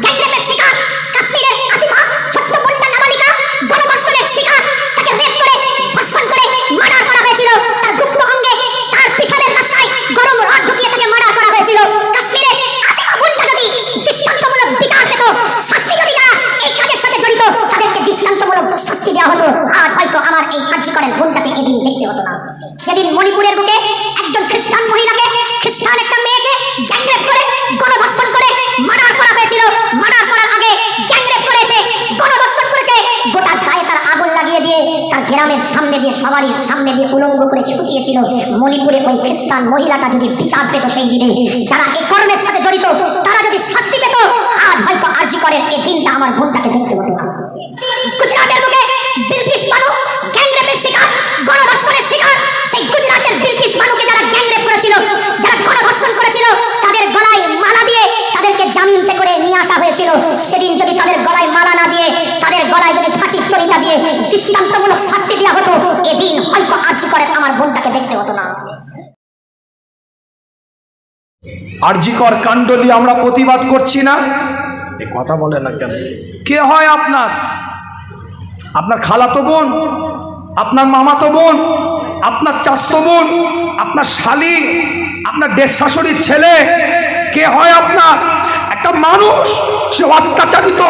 গ্যাংরেপের শিকার, কাশ্মীরের আসিফা ছোট্ট বোনটা নাবালিকা গণধর্ষণের শিকার, তাকে রেপ করে ধর্ষণ করে মার্ডার করা হয়েছিল, তার গুপ্ত অঙ্গে তার পিছনের রাস্তায় গরম রড ঢুকিয়ে তাকে মার্ডার করা হয়েছিল। কাশ্মীরের আসিফা বোনটা যদি দৃষ্টান্তমূলক বিচার পেত, শাস্তি যদি যারা এই কাজের সাথে জড়িত তাদেরকে দৃষ্টান্তমূলক শাস্তি দেওয়া হতো, আজ হয়তো আমার এই কার্যকরের বোনটাকে এদিন দেখতে হতো না। যেদিন মণিপুরের বুকে একজন খ্রিস্টান মহিলাকে, খ্রিস্টান একটা মেয়েকে গ্যাংরেপ করে গণধর্ষণ করে মার্ডার করা হয়েছিল, মার্ডার করার আগে গ্যাংরেপ করেছে, গণধর্ষণ করেছে, গোটা গায়ে তার আগুন লাগিয়ে দিয়ে তার গ্রামের সামনে দিয়ে সবারই সামনে দিয়ে উলঙ্গ করে ছুটিয়েছিল। মণিপুরে ওই খ্রিস্টান মহিলাটা যদি বিচার পেত সেই দিনে, যারা এই কর্মের সাথে জড়িত তারা যদি শাস্তি পেত, আজ হয়তো আরজি করের এই দিনটা আমার বোনটাকে দেখতে হতো না। গুজরাটের বুকে বিলকিস বানু গ্যাংরেপের শিকার, গণধর্ষণের শিকার, সেই গুজরাটের বিলকিস বানুকে যারা গ্যাংরেপ করেছিল, যারা গণধর্ষণ করেছিল, তাদের গলায় মালা দিয়ে তাদেরকে জামিনতে করে নিয়ে আসা হয়েছিল। সেদিন যদি তাদের গলায় মালা না দিয়ে, তাদের গলায় যদি ফাঁসির তরিতা দিয়ে দৃষ্টান্তমূলক শাস্তি দেওয়া হতো, এদিন হয়তো আরজি করে আমার বোনটাকে দেখতে হতো না। আরজি কর কাণ্ড নিয়ে আমরা প্রতিবাদ করছি না, এ কথা বলে না কেন? কে হয় আপনার? আপনার খালাতো বোন, আপনার মামাতো বোন, আপনার চাচতো বোন, আপনার শালি, আপনার দেশ শাশুড়ির ছেলে, কে হয় আপনার? একটা মানুষ সে অত্যাচারিত,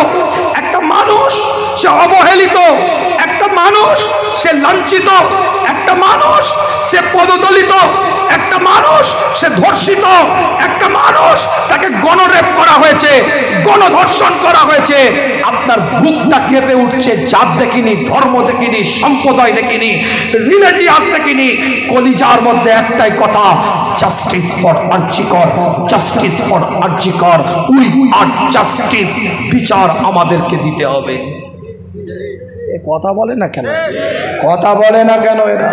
একটা মানুষ সে অবহেলিত, একটা মানুষ সে লাঞ্ছিত, একটা মানুষ সে পদদলিত, একটা মানুষ সে ধর্ষিত, একটা মানুষ তাকে গণরেপ করা হয়েছে, গণধর্ষণ করা হয়েছে। আপনার বুকটা কেঁপে উঠছে। জাত দেখিনি, ধর্ম দেখিনি, সম্প্রদায় দেখিনি, রিলিজিয়াস দেখিনি, কলিজার মধ্যে একটাই কথা, জাস্টিস ফর আরজি কর, জাস্টিস ফর আরজি কর, উই আর জাস্টিস। বিচার আমাদেরকে দিতে হবে। কথা বলে না কেন? কথা বলে না কেন? এরা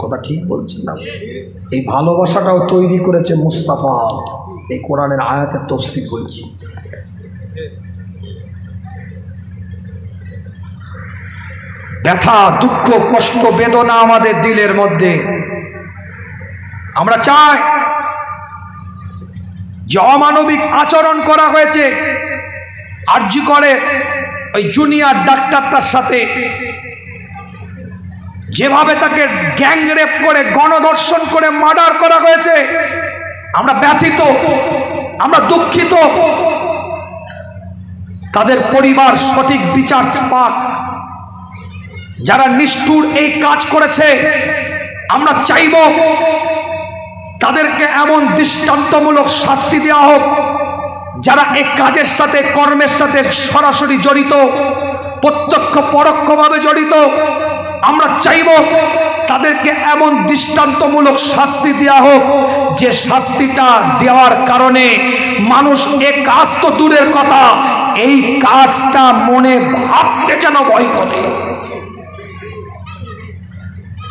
কথা ঠিক বলছে না। এই ভালোবাসাটাও তৈরি করেছে মুস্তাফা। এই কোরআনের আয়াতের তফসির বলছি। ব্যথা, দুঃখ, কষ্ট, বেদনা আমাদের দিলের মধ্যে। আমরা চাই যে অমানবিক আচরণ করা হয়েছে আরজি করে ওই জুনিয়র ডাক্তারটার সাথে, যেভাবে তাকে গ্যাংরেপ করে গণধর্ষণ করে মার্ডার করা হয়েছে, আমরা ব্যথিত, আমরা দুঃখিত। তাদের পরিবার সঠিক বিচার পাক। যারা নিষ্ঠুর এই কাজ করেছে, আমরা চাইব তাদেরকে এমন দৃষ্টান্তমূলক শাস্তি দেওয়া হোক। যারা এই কাজের সাথে, কর্মের সাথে সরাসরি জড়িত, প্রত্যক্ষ পরোক্ষভাবে জড়িত, আমরা চাইব তাদেরকে এমন দৃষ্টান্তমূলক শাস্তি দেওয়া হোক যে শাস্তিটা দেওয়ার কারণে মানুষ এ কাজ তো দূরের কথা, এই কাজটা মনে ভাবতে যেন ভয় করে।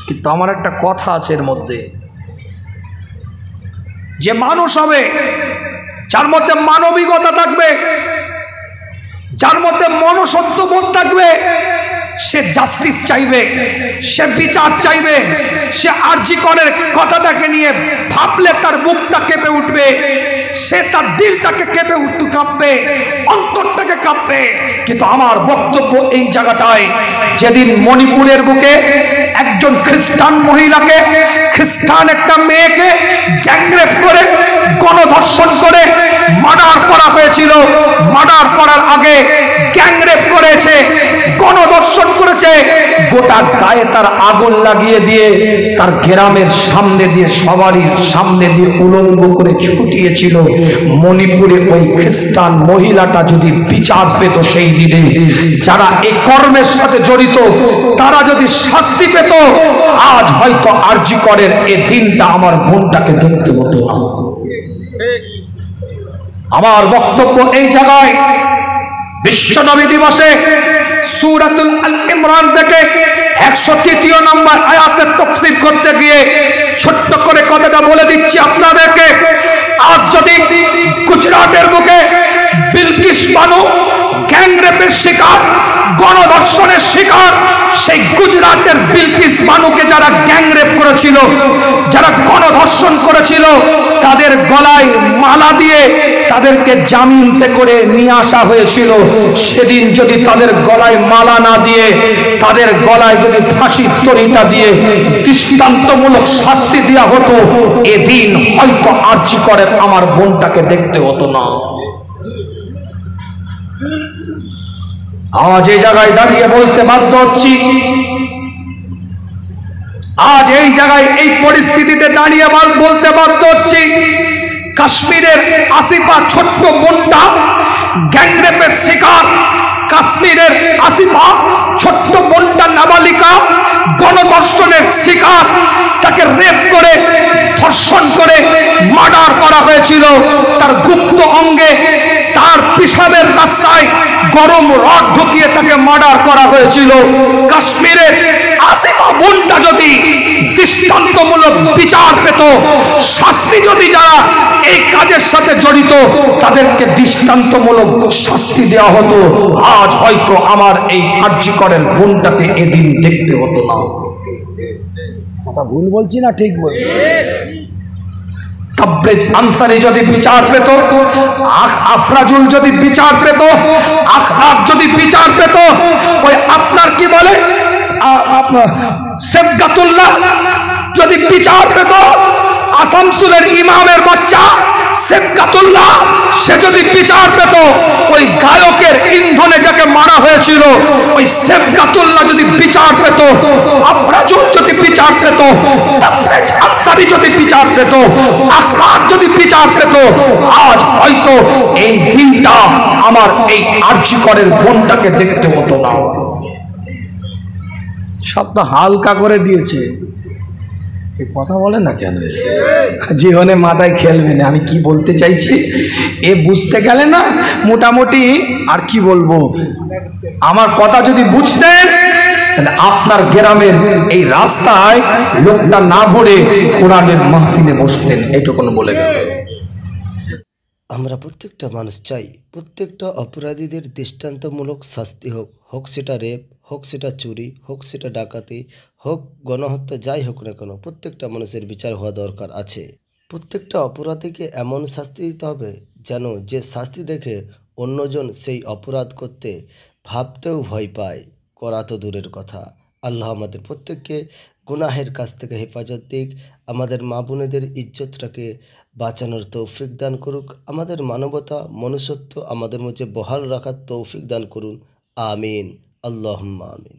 কিন্তু আমার একটা কথা আছে এর মধ্যে, যে মানুষ হবে যার মধ্যে মানবিকতা থাকবে, যার মধ্যে মনুষ্যত্ববোধ থাকবে, সে জাস্টিস চাইবে, সে বিচার চাইবে। সে আরজি করের কথাটাকে নিয়ে ভাবলে তার বুকটা কেঁপে উঠবে, সে তার দিলটাকে কেঁপে উঠতে কাঁপবে, অন্তরটাকে কাঁপবে। কিন্তু আমার বক্তব্য এই জায়গাটায়, যেদিন মণিপুরের বুকে একজন খ্রিস্টান মহিলাকে, খ্রিস্টান একটা মেয়েকে গ্যাংরেপ করে গণধর্ষণ করে মার্ডার করা হয়েছিল, মার্ডার করার আগে গ্যাংরেপ করেছে, গণধর্ষণ করেছে, গোটা গায়ে তার আগুন লাগিয়ে দিয়ে তার গ্রামের সামনে দিয়ে, সবারই সামনে দিয়ে উলঙ্গ করে ছুটিয়েছিল। মণিপুরে ওই খ্রিস্টান মহিলাটা যদি বিচার পেত সেই দিনে, যারা এই কর্মের সাথে জড়িত তারা যদি শাস্তি পেত, আজ হয়তো আরজি করের এই দিনটা আমার বোনটাকে দেখতে হতো না। আমার বক্তব্য এই জায়গায়, বিশ্ব নবী দিবসে সূরাতুল আল ইমরান থেকে 103 নম্বর আয়াতের তাফসীর করতে গিয়ে ছোট্ট করে কথাটা বলে দিচ্ছি আপনাদেরকে। আজ যদি গুজরাটের বুকে বিলকিস বানু গ্যাংরেপের শিকার, গণধর্ষণের শিকার, সেই গুজরাটের বিলকিস বানুকে যারা গ্যাংরেপ করেছিল, যারা গণধর্ষণ করেছিল, তাদের গলায় মালা দিয়ে তাদেরকে জামিনতে করে নিয়ে আসা হয়েছিল। সেদিন যদি তাদের গলায় মালা না দিয়ে, তাদের গলায় যদি ফাঁসির তরিটা দিয়ে দৃষ্টান্তমূলক শাস্তি দেওয়া হতো, এদিন হয়তো আরজি করেন আমার বোনটাকে দেখতে হতো না। আজ এই জায়গায় দাঁড়িয়ে বলতে বাধ্য হচ্ছি, আজ এই জায়গায় এই পরিস্থিতিতে দাঁড়িয়ে বলতে বাধ্য হচ্ছি, কাশ্মীরের আসিফা ছোট্ট বোনটা গ্যাংরেপের শিকার, কাশ্মীরের আসিফা ছোট্ট বোনটা নাবালিকা গণধর্ষণের শিকার, তাকে রেপ করে ধর্ষণ করে মার্ডার করা হয়েছিল। তার গুপ্ত অঙ্গে, তার পিশাবের রাস্তায় গরম রড ঢুকিয়ে তাকে মার্ডার করা হয়েছিল। কাশ্মীরের আসিফা বোনটা যদি দৃষ্টান্তমূলক বিচার পেত, শাস্তি যদি যারা এই কাজের সাথে জড়িত তাদেরকে দৃষ্টান্তমূলক শাস্তি দেওয়া হতো, আজ হয়তো আমার এই আরজি করের বোনটাকে এদিন দেখতে হতো না। কথা ভুল বলছি না ঠিক বলছি? তাবরেজ আনসারী যদি বিচার পেত, আফরাজুল যদি বিচার পেত, আখলাক যদি বিচার পেত, ওই আপনার কি বলে সেফগাতুল্লাহ যদি বিচার পেত, আসানসোলের ইমামের বাচ্চা সেফগাতুল্লাহ সে যদি বিচার পেত, ওই গায়কের ইন্ধনে যাকে মারা হয়েছিল ওই সেফগাতুল্লাহ যদি বিচার পেত, আফরাজুল যদি বিচার পেত, তাবরেজ আনসারী যদি বিচার পেত, আখলাক যদি বিচার পেত, আজ হয়তো এই দিনটা আমার এই আরজি করের বোনটাকে দেখতে হতো না। সব তো হালকা করে দিয়েছে, এই কথা বলে না কেন? জীবনে মাথায় খেলবে না আমি কি বলতে চাইছি, এ বুঝতে গেলে না মোটামুটি আর কি বলবো। আমার কথা যদি বুঝতেন তাহলে আপনার গ্রামের এই রাস্তায় লোকটা না ভরে কোরআনের মাহফিলে বসতেন, এইটুকু বলে গেল। আমরা প্রত্যেকটা মানুষ চাই প্রত্যেকটা অপরাধীদের দৃষ্টান্তমূলক শাস্তি হোক, হোক সেটা রেপ, হোক সেটা চুরি, হোক সেটা ডাকাতি, হোক গণহত্যা, যাই হোক না কেন প্রত্যেকটা মানুষের বিচার হওয়া দরকার আছে। প্রত্যেকটা অপরাধীকে এমন শাস্তি দিতে হবে যেন যে শাস্তি দেখে অন্যজন সেই অপরাধ করতে ভাবতেও ভয় পায়, করা তো দূরের কথা। আল্লাহ আমাদের প্রত্যেককে গুনাহের কাছ থেকে হেফাজত দিক, আমাদের মা বোনেদের ইজ্জতটাকে বাঁচানোর তৌফিক দান করুক, আমাদের মানবতা মনুষ্যত্ব আমাদের মধ্যে বহাল রাখার তৌফিক দান করুন। আমিন, আল্লাহুম্মা আমিন।